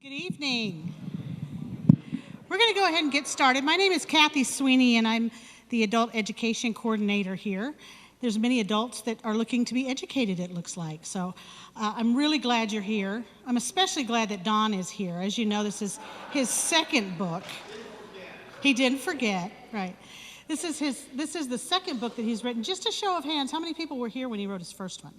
Good evening. We're going to go ahead and get started. My name is Kathy Sweeney, and I'm the Adult Education Coordinator here. There's many adults that are looking to be educated, it looks like. So I'm really glad you're here. I'm especially glad that Don is here. As you know, this is his second book. He didn't forget, right. This is the second book that he's written. Just a show of hands, how many people were here when he wrote his first one?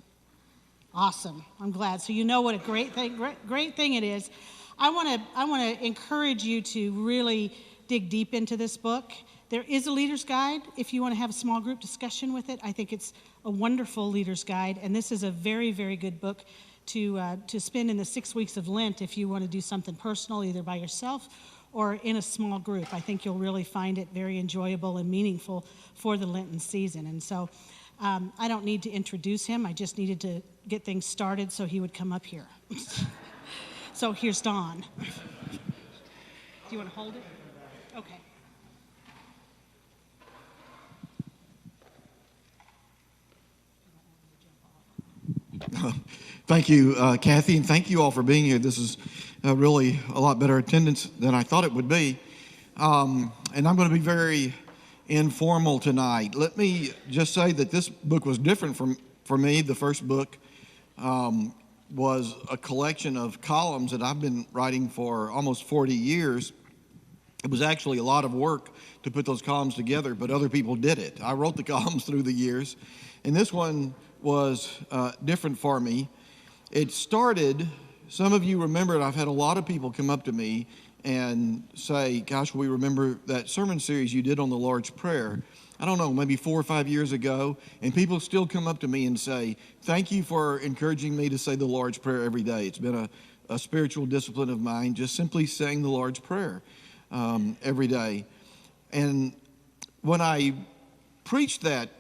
Awesome. I'm glad. So you know what a great thing it is. I want to encourage you to really dig deep into this book. There is a leader's guide if you want to have a small group discussion with it. I think it's a wonderful leader's guide, and this is a very, very good book to spend in the 6 weeks of Lent if you want to do something personal, either by yourself or in a small group. I think you'll really find it very enjoyable and meaningful for the Lenten season. And so I don't need to introduce him. I just needed to get things started so he would come up here. So here's Don. Do you want to hold it? Okay. Thank you, Kathy, and thank you all for being here. This is really a lot better attendance than I thought it would be. And I'm going to be very informal tonight. Let me just say that this book was different for me. The first book was a collection of columns that I've been writing for almost 40 years. It was actually a lot of work to put those columns together, but other people did it. I wrote the columns through the years, and this one was different for me. It started, some of you remember it, I've had a lot of people come up to me and say, gosh, we remember that sermon series you did on the Lord's Prayer. I don't know, maybe 4 or 5 years ago, and people still come up to me and say, thank you for encouraging me to say the Lord's Prayer every day. It's been a spiritual discipline of mine, just simply saying the Lord's Prayer every day. And when I preached that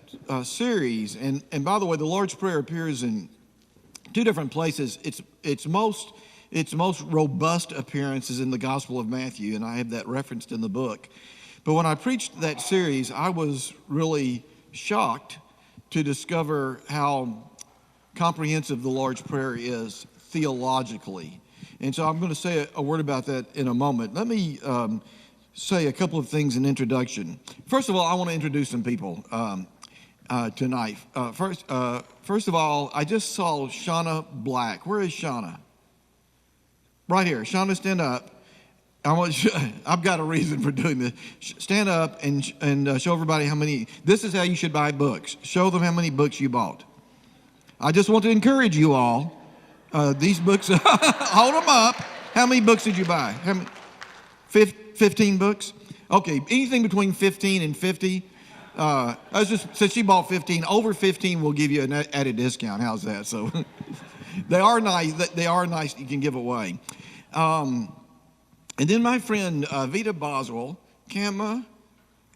series, and by the way, the Lord's Prayer appears in 2 different places. Its most robust appearance is in the Gospel of Matthew, and I have that referenced in the book. But when I preached that series, I was really shocked to discover how comprehensive the Lord's Prayer is theologically. And so I'm going to say a word about that in a moment. Let me say a couple of things in introduction. First of all, I want to introduce some people tonight. First of all, I just saw Shauna Black. Where is Shauna? Right here. Shauna, stand up. I've got a reason for doing this. Stand up and show everybody how many. This is how you should buy books. Show them how many books you bought. I just want to encourage you all. These books, hold them up. How many books did you buy? How many? 15 books? Okay, anything between 15 and 50. Since she bought 15, over 15 we'll give you an added discount. How's that? So they are nice. They are nice. You can give away. And then my friend Vita Boswell, Kama,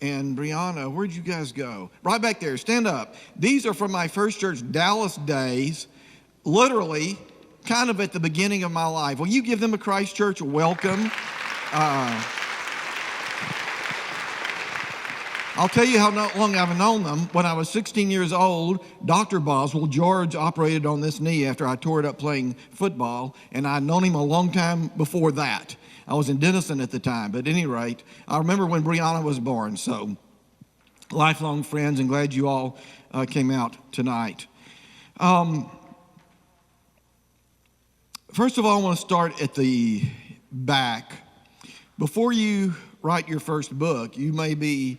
and Brianna, where'd you guys go? Right back there. Stand up. These are from my First Church Dallas days, literally kind of at the beginning of my life. Will you give them a Christ Church welcome? I'll tell you how long I've known them. When I was 16 years old, Dr. Boswell, George, operated on this knee after I tore it up playing football, and I'd known him a long time before that. I was in Denison at the time, but at any rate, I remember when Brianna was born, so lifelong friends, and glad you all came out tonight. First of all, I want to start at the back. Before you write your first book, you may be,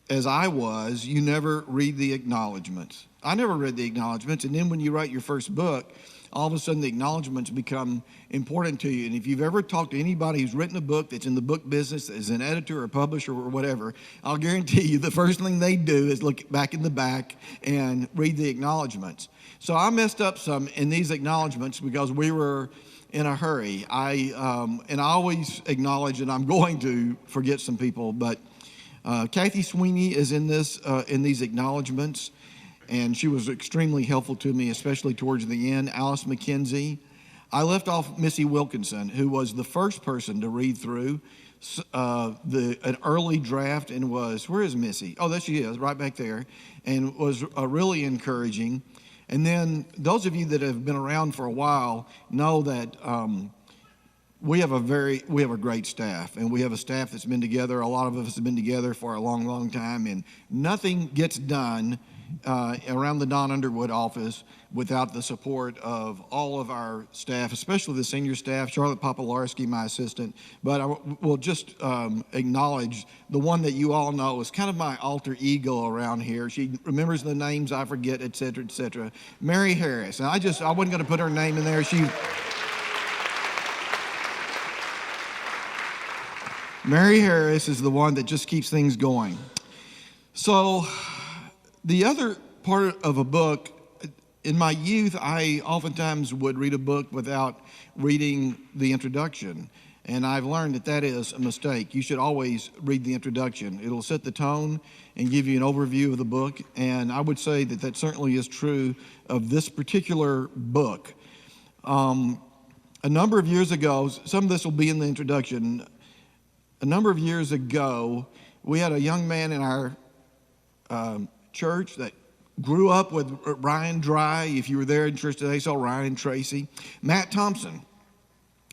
as I was, you never read the acknowledgments. I never read the acknowledgments, and then when you write your first book, all of a sudden the acknowledgments become important to you. And if you've ever talked to anybody who's written a book that's in the book business as an editor or publisher or whatever, I'll guarantee you the first thing they do is look back in the back and read the acknowledgments. So I messed up some in these acknowledgments because we were in a hurry. I always acknowledge that I'm going to forget some people, but Kathy Sweeney is in these acknowledgments, and she was extremely helpful to me, especially towards the end. Alice McKenzie. I left off Missy Wilkinson, who was the first person to read through an early draft and was, where is Missy? Oh, there she is, right back there, and was really encouraging. And then those of you that have been around for a while know that we have a great staff, and we have a staff that's been together. A lot of us have been together for a long, long time, and nothing gets done around the Don Underwood office without the support of all of our staff, especially the senior staff, Charlotte Popolarski, my assistant. But I will just acknowledge the one that you all know is kind of my alter ego around here. She remembers the names I forget, et cetera, et cetera. Mary Harris. And I wasn't going to put her name in there. Mary Harris is the one that just keeps things going. So the other part of a book, in my youth, I oftentimes would read a book without reading the introduction. And I've learned that is a mistake. You should always read the introduction. It'll set the tone and give you an overview of the book. And I would say that certainly is true of this particular book. A number of years ago, some of this will be in the introduction. A number of years ago, we had a young man in our church that grew up with Ryan Dry. If you were there in church today, saw Ryan and Tracy. Matt Thompson.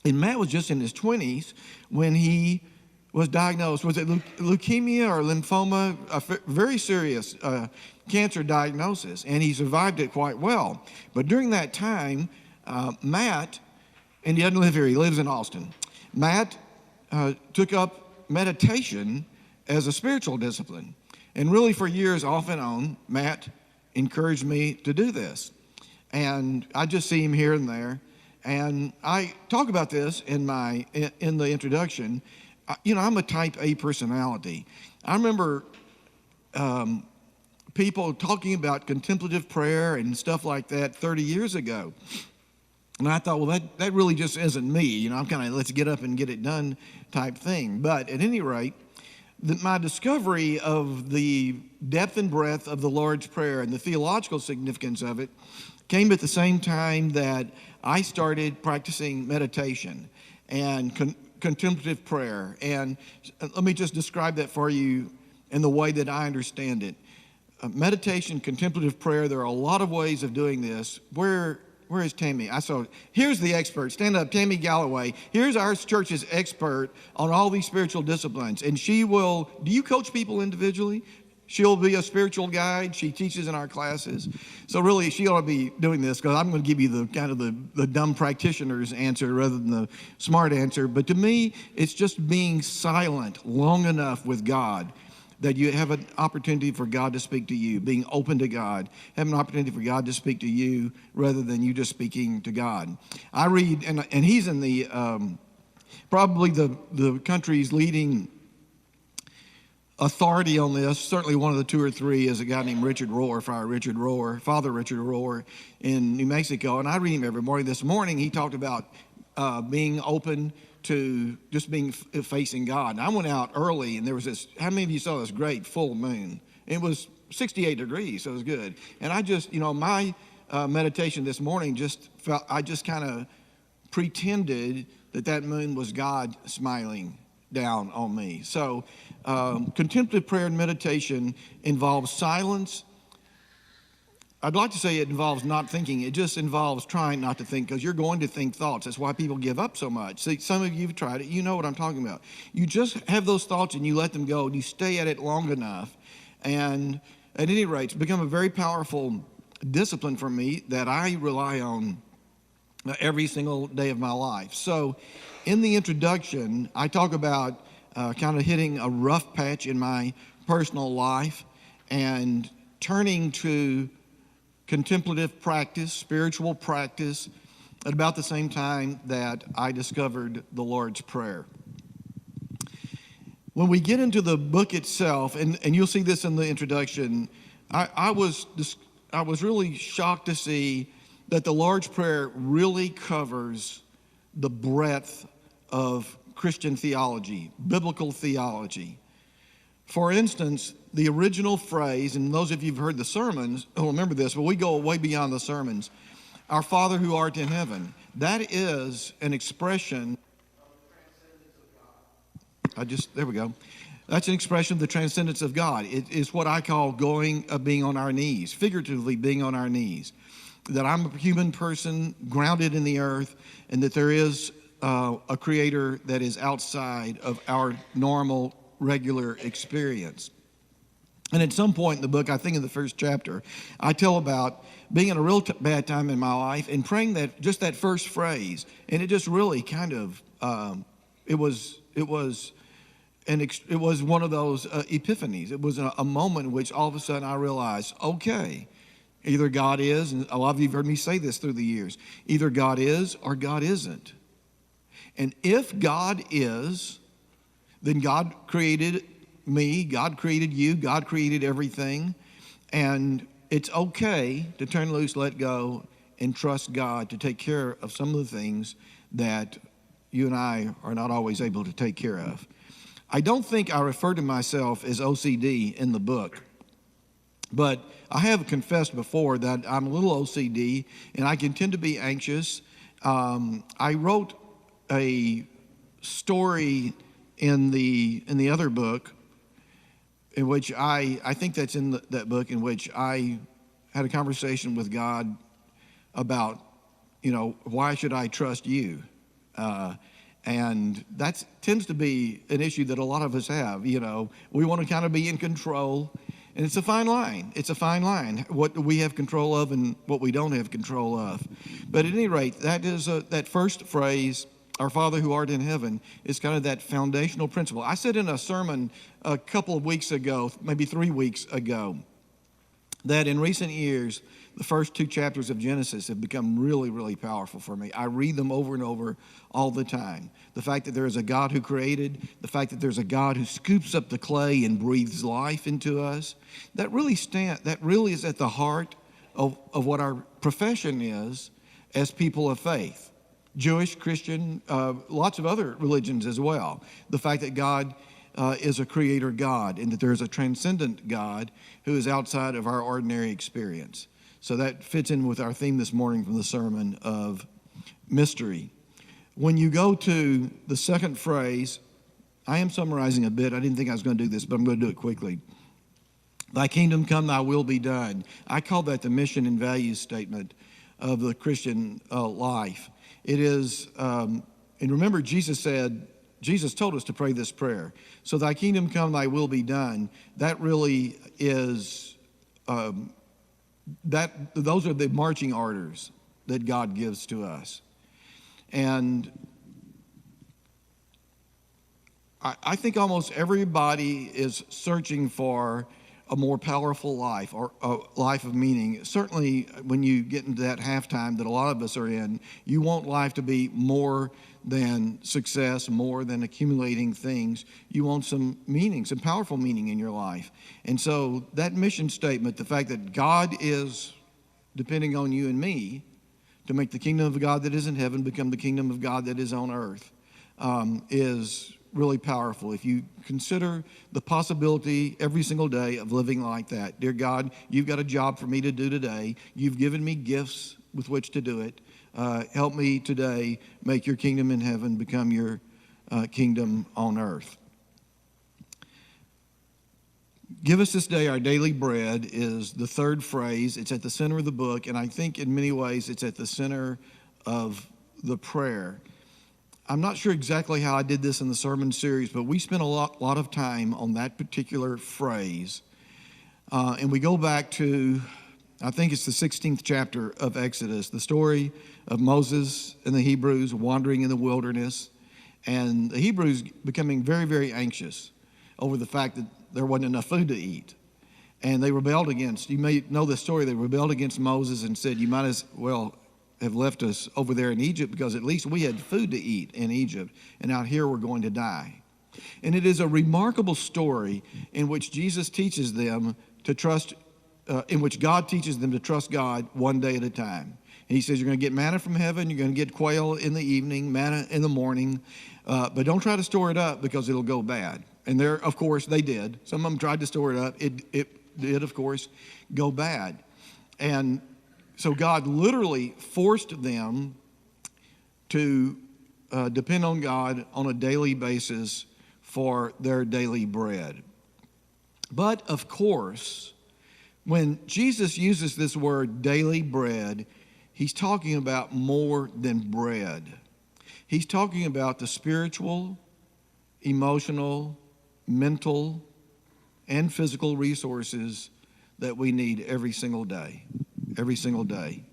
And Matt was just in his 20s when he was diagnosed. Was it leukemia or lymphoma? A very serious cancer diagnosis. And he survived it quite well. But during that time, Matt, and he doesn't live here, he lives in Austin. Matt took up meditation as a spiritual discipline. And really for years, off and on, Matt encouraged me to do this. And I just see him here and there. And I talk about this in the introduction. I'm a type A personality. I remember people talking about contemplative prayer and stuff like that 30 years ago. And I thought, well, that really just isn't me. I'm kind of let's get up and get it done type thing. But at any rate, my discovery of the depth and breadth of the Lord's Prayer and the theological significance of it came at the same time that I started practicing meditation and contemplative prayer. And let me just describe that for you in the way that I understand it. Meditation, contemplative prayer, there are a lot of ways of doing this. Where is Tammy? Here's the expert. Stand up, Tammy Galloway. Here's our church's expert on all these spiritual disciplines. And do you coach people individually? She'll be a spiritual guide. She teaches in our classes. So really, she ought to be doing this because I'm going to give you the dumb practitioner's answer rather than the smart answer. But to me, it's just being silent long enough with God that you have an opportunity for God to speak to you, being open to God, have an opportunity for God to speak to you rather than you just speaking to God. I read, and he's in the probably the country's leading authority on this. Certainly one of the two or three is a guy named Father Richard Rohr in New Mexico. And I read him every morning. This morning he talked about being open to just being facing God. And I went out early and there was how many of you saw this great full moon? It was 68 degrees, so it was good. And I just, my meditation this morning I just kind of pretended that moon was God smiling down on me. So contemplative prayer and meditation involves silence. I'd like to say it involves not thinking. It just involves trying not to think because you're going to think thoughts. That's why people give up so much. See, some of you have tried it. You know what I'm talking about. You just have those thoughts and you let them go and you stay at it long enough. And at any rate, it's become a very powerful discipline for me that I rely on every single day of my life. So in the introduction, I talk about kind of hitting a rough patch in my personal life and turning to contemplative practice, spiritual practice, at about the same time that I discovered the Lord's Prayer. When we get into the book itself, and you'll see this in the introduction, I was really shocked to see that the Lord's Prayer really covers the breadth of Christian theology, biblical theology. For instance, the original phrase, and those of you who've heard the sermons will remember this, but we go way beyond the sermons. Our Father who art in heaven. That is an expression of the transcendence of God. There we go. That's an expression of the transcendence of God. It is what I call being on our knees, figuratively being on our knees. That I'm a human person grounded in the earth, and that there is a creator that is outside of our normal, regular experience. And at some point in the book, I think in the first chapter, I tell about being in a real bad time in my life and praying just that first phrase. And it just really kind of, it was one of those epiphanies. It was a moment in which all of a sudden I realized, okay, either God is, and a lot of you have heard me say this through the years, either God is or God isn't. And if God is, then God created me, God created you, God created everything, and it's okay to turn loose, let go, and trust God to take care of some of the things that you and I are not always able to take care of. I don't think I refer to myself as OCD in the book, but I have confessed before that I'm a little OCD, and I can tend to be anxious. I wrote a story in the other book, in which I think that's in that book, in which I had a conversation with God about, why should I trust you? And that tends to be an issue that a lot of us have. We want to kind of be in control, and it's a fine line. It's a fine line, what we have control of and what we don't have control of. But at any rate, that is that first phrase, our Father who art in heaven, is kind of that foundational principle. I said in a sermon a couple of weeks ago, maybe 3 weeks ago, that in recent years, the first 2 chapters of Genesis have become really, really powerful for me. I read them over and over all the time. The fact that there is a God who created, the fact that there's a God who scoops up the clay and breathes life into us, that really is at the heart of what our profession is as people of faith. Jewish, Christian, lots of other religions as well. The fact that God is a creator God and that there's a transcendent God who is outside of our ordinary experience. So that fits in with our theme this morning from the sermon of mystery. When you go to the second phrase, I am summarizing a bit. I didn't think I was going to do this, but I'm going to do it quickly. Thy kingdom come, thy will be done. I call that the mission and values statement of the Christian life. It is, and remember Jesus told us to pray this prayer. So thy kingdom come, thy will be done. That really is, those are the marching orders that God gives to us. And I think almost everybody is searching for a more powerful life or a life of meaning. Certainly when you get into that halftime that a lot of us are in, you want life to be more than success, more than accumulating things. You want some meaning, some powerful meaning in your life. And so that mission statement, the fact that God is depending on you and me to make the kingdom of God that is in heaven become the kingdom of God that is on earth, is really powerful. If you consider the possibility every single day of living like that, dear God, you've got a job for me to do today. You've given me gifts with which to do it. Help me today make your kingdom in heaven become your kingdom on earth. Give us this day our daily bread is the third phrase. It's at the center of the book, and I think in many ways it's at the center of the prayer. I'm not sure exactly how I did this in the sermon series, but we spent a lot of time on that particular phrase. And we go back to, I think it's the 16th chapter of Exodus, the story of Moses and the Hebrews wandering in the wilderness, and the Hebrews becoming very, very anxious over the fact that there wasn't enough food to eat. And they rebelled against, you may know the story, they rebelled against Moses and said, you might as well have left us over there in Egypt because at least we had food to eat in Egypt, and out here we're going to die. And it is a remarkable story in which Jesus teaches them to trust, in which God teaches them to trust God one day at a time. And he says, you're going to get manna from heaven, you're going to get quail in the evening, manna in the morning, but don't try to store it up because it'll go bad. And there, of course, they did. Some of them tried to store it up. It did, of course, go bad. And so God literally forced them to depend on God on a daily basis for their daily bread. But of course, when Jesus uses this word daily bread, he's talking about more than bread. He's talking about the spiritual, emotional, mental, and physical resources that we need every single day. Every single day.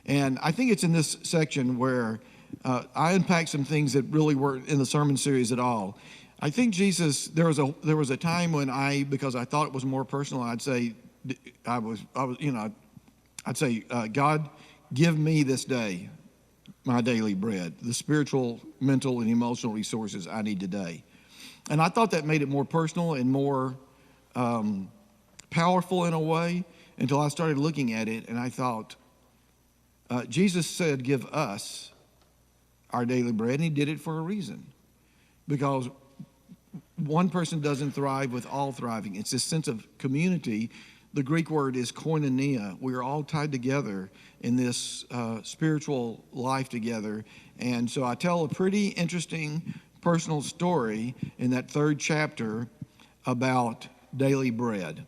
And I think it's in this section where I unpacked some things that really weren't in the sermon series at all. I think Jesus, there was a time when because I thought it was more personal, I'd say, God, give me this day my daily bread, the spiritual, mental, and emotional resources I need today. And I thought that made it more personal and more powerful in a way until I started looking at it, and I thought, Jesus said, give us our daily bread, and he did it for a reason. Because one person doesn't thrive with all thriving. It's this sense of community. The Greek word is koinonia. We are all tied together in this spiritual life together. And so I tell a pretty interesting personal story in that 3rd chapter about daily bread.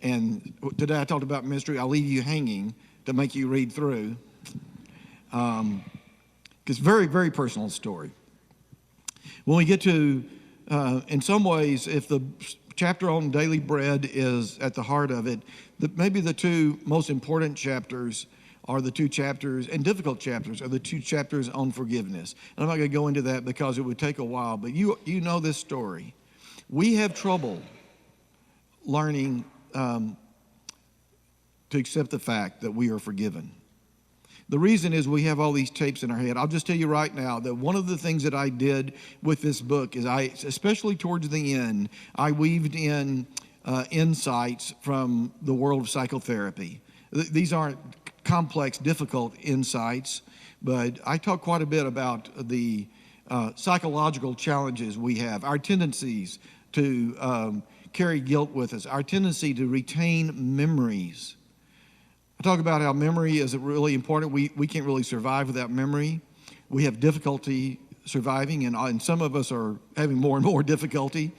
And today I talked about mystery. I'll leave you hanging to make you read through. It's very, very personal story. When we get to, in some ways, if the chapter on daily bread is at the heart of it, maybe the two most important chapters are the 2 chapters, and difficult chapters are the 2 chapters on forgiveness. And I'm not going to go into that because it would take a while, but you know this story. We have trouble learning to accept the fact that we are forgiven. The reason is we have all these tapes in our head. I'll just tell you right now that one of the things that I did with this book is especially towards the end, I weaved in insights from the world of psychotherapy. These aren't complex, difficult insights, but I talk quite a bit about the psychological challenges we have, our tendencies to carry guilt with us, our tendency to retain memories. I talk about how memory is really important. We can't really survive without memory. We have difficulty surviving, and some of us are having more and more difficulty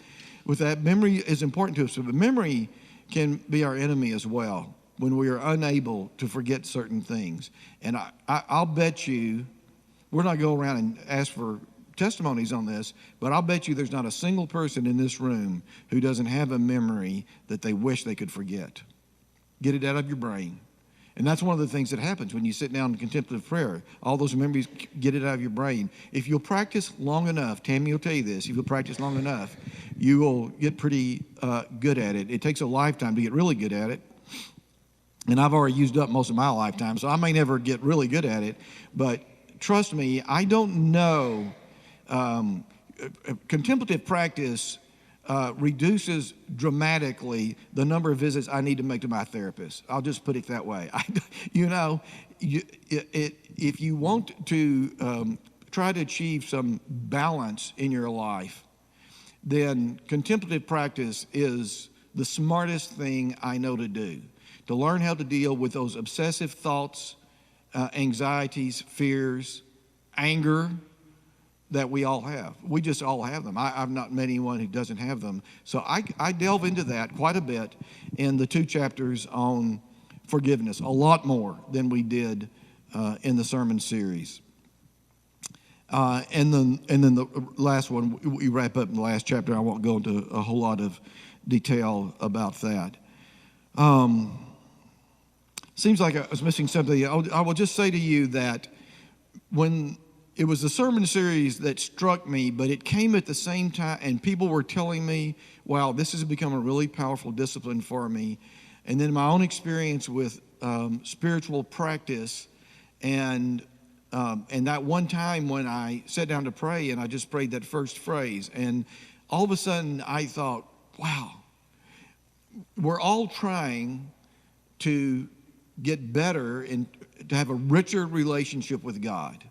with that. Memory is important to us, but memory can be our enemy as well when we are unable to forget certain things. And I'll bet you, we're not going to go around and ask for testimonies on this, but I'll bet you there's not a single person in this room who doesn't have a memory that they wish they could forget. Get it out of your brain. And that's one of the things that happens when you sit down in contemplative prayer. All those memories, get it out of your brain. If you'll practice long enough, Tammy will tell you this, if you'll practice long enough, you will get pretty good at it. It takes a lifetime to get really good at it. And I've already used up most of my lifetime, so I may never get really good at it. But trust me, I don't know. Contemplative practice reduces dramatically the number of visits I need to make to my therapist. I'll just put it that way. If you want to try to achieve some balance in your life, then contemplative practice is the smartest thing I know to do. To learn how to deal with those obsessive thoughts, anxieties, fears, anger, that we all have. We just all have them. I've not met anyone who doesn't have them. So I delve into that quite a bit in the 2 chapters on forgiveness, a lot more than we did in the sermon series. And then the last one, we wrap up in the last chapter. I won't go into a whole lot of detail about that. Seems like I was missing something. I will just say to you that when it was the sermon series that struck me, but it came at the same time, and people were telling me, wow, this has become a really powerful discipline for me. And then my own experience with spiritual practice, and that one time when I sat down to pray, and I just prayed that first phrase, and all of a sudden I thought, wow, we're all trying to get better and to have a richer relationship with God.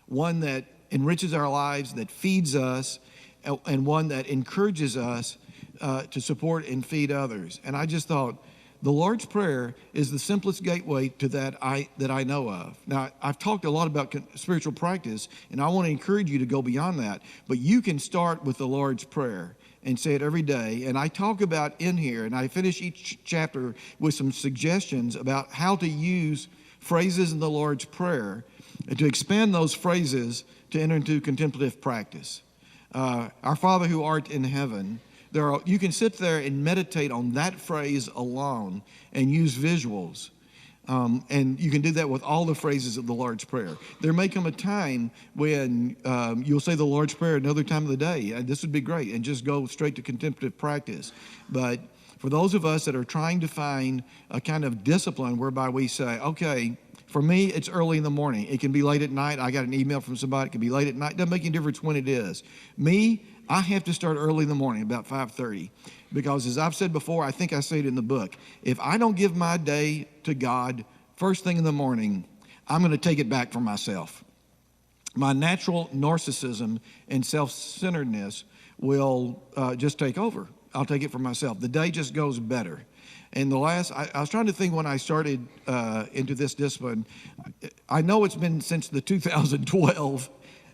One that enriches our lives, that feeds us, and one that encourages us to support and feed others. And I just thought, the Lord's Prayer is the simplest gateway to that I know of. Now, I've talked a lot about spiritual practice, and I want to encourage you to go beyond that. But you can start with the Lord's Prayer and say it every day. And I talk about in here, and I finish each chapter with some suggestions about how to use phrases in the Lord's Prayer and to expand those phrases to enter into contemplative practice. Our Father who art in heaven, you can sit there and meditate on that phrase alone and use visuals. And you can do that with all the phrases of the Lord's Prayer. There may come a time when you'll say the Lord's Prayer another time of the day. And this would be great, and just go straight to contemplative practice. But for those of us that are trying to find a kind of discipline whereby we say, okay, for me, it's early in the morning. It can be late at night. I got an email from somebody. It can be late at night. Doesn't make any difference when it is. Me, I have to start early in the morning, about 5:30. Because as I've said before, I think I say it in the book, if I don't give my day to God first thing in the morning, I'm going to take it back for myself. My natural narcissism and self-centeredness will just take over. I'll take it for myself. The day just goes better. And I was trying to think when I started into this discipline. I know it's been since the 2012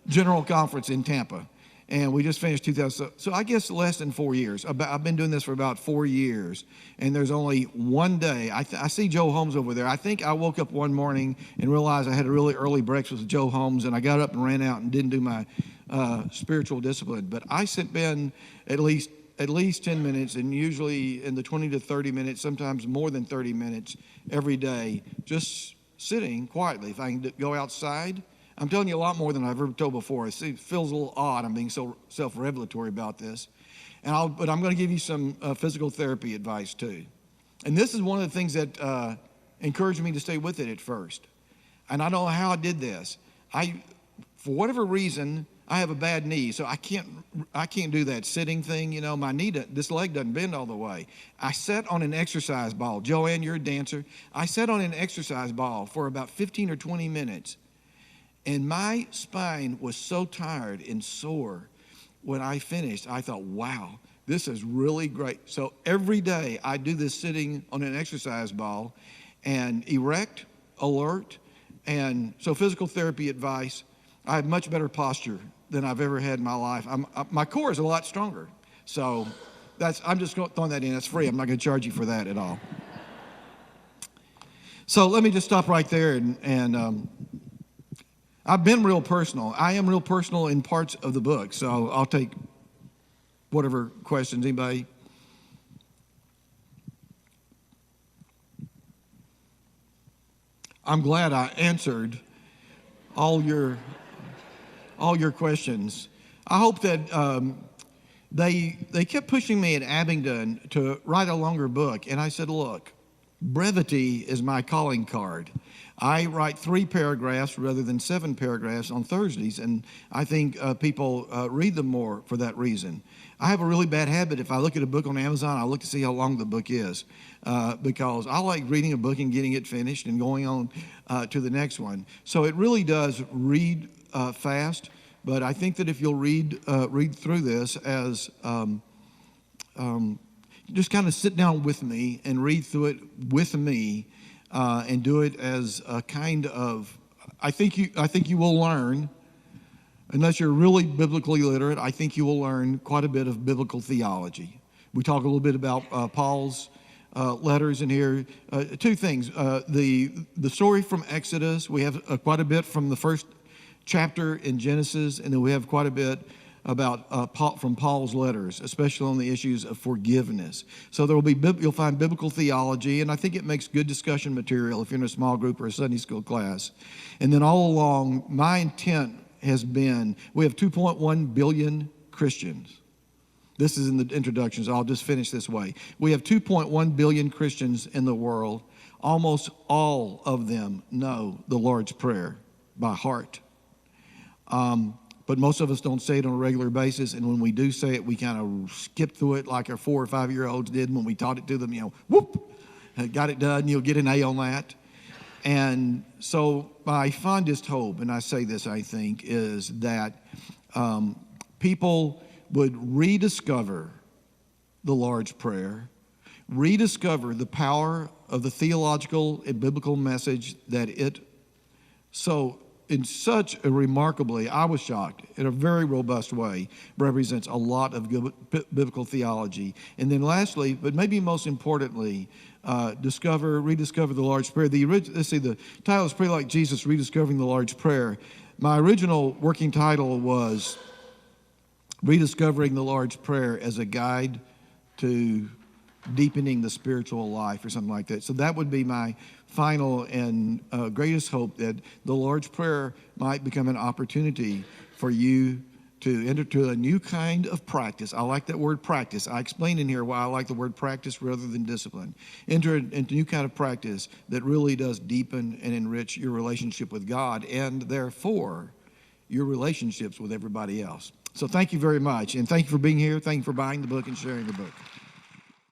General Conference in Tampa. And we just finished 2000. So I guess less than 4 years. I've been doing this for about 4 years. And there's only one day. I see Joe Holmes over there. I think I woke up one morning and realized I had a really early breakfast with Joe Holmes. And I got up and ran out and didn't do my spiritual discipline. But I spend at least 10 minutes, and usually in the 20 to 30 minutes, sometimes more than 30 minutes every day, just sitting quietly. If I can go outside, I'm telling you a lot more than I've ever told before. It feels a little odd. I'm being so self-revelatory about this. But I'm going to give you some physical therapy advice too. And this is one of the things that encouraged me to stay with it at first. And I don't know how I did this. For whatever reason, I have a bad knee, so I can't do that sitting thing. You know, my knee, this leg doesn't bend all the way. I sat on an exercise ball. Joanne, you're a dancer. I sat on an exercise ball for about 15 or 20 minutes. And my spine was so tired and sore when I finished. I thought, wow, this is really great. So every day I do this sitting on an exercise ball and erect, alert. And so physical therapy advice, I have much better posture than I've ever had in my life. My core is a lot stronger. So I'm just throwing that in. That's free. I'm not going to charge you for that at all. So let me just stop right there and I've been real personal. I am real personal in parts of the book, so I'll take whatever questions. Anybody? I'm glad I answered all your questions. I hope that they kept pushing me at Abingdon to write a longer book, and I said, look, brevity is my calling card. I write 3 paragraphs rather than 7 paragraphs on Thursdays, and I think people read them more for that reason. I have a really bad habit. If I look at a book on Amazon, I look to see how long the book is because I like reading a book and getting it finished and going on to the next one. So it really does read fast, but I think that if you'll read through this as just kind of sit down with me and read through it with me, and do it as a kind of, I think you will learn, unless you're really biblically literate, I think you will learn quite a bit of biblical theology. We talk a little bit about Paul's letters in here. 2 things. The story from Exodus, we have quite a bit from the first chapter in Genesis, and then we have quite a bit about from Paul's letters, especially on the issues of forgiveness. So you'll find biblical theology, and I think it makes good discussion material if you're in a small group or a Sunday school class. And then all along, my intent has been, we have 2.1 billion Christians. This is in the introduction, so I'll just finish this way. We have 2.1 billion Christians in the world. Almost all of them know the Lord's Prayer by heart. But most of us don't say it on a regular basis, and when we do say it, we kind of skip through it like our 4 or 5 year olds did when we taught it to them. Whoop, got it done. You'll get an A on that. And so my fondest hope, and I say this, I think, is that people would rediscover the Lord's Prayer, rediscover the power of the theological and biblical message that it so in such a remarkably, I was shocked, in a very robust way, represents a lot of biblical theology. And then lastly, but maybe most importantly, rediscover the Lord's Prayer. The title is pretty like Jesus, Rediscovering the Lord's Prayer. My original working title was Rediscovering the Lord's Prayer as a Guide to Deepening the Spiritual Life, or something like that. So that would be my final and greatest hope, that the Lord's Prayer might become an opportunity for you to enter to a new kind of practice. I like that word practice. I explained in here why I like the word practice rather than discipline. Enter into a new kind of practice that really does deepen and enrich your relationship with God, and therefore your relationships with everybody else. So thank you very much, and thank you for being here. Thank you for buying the book and sharing the book.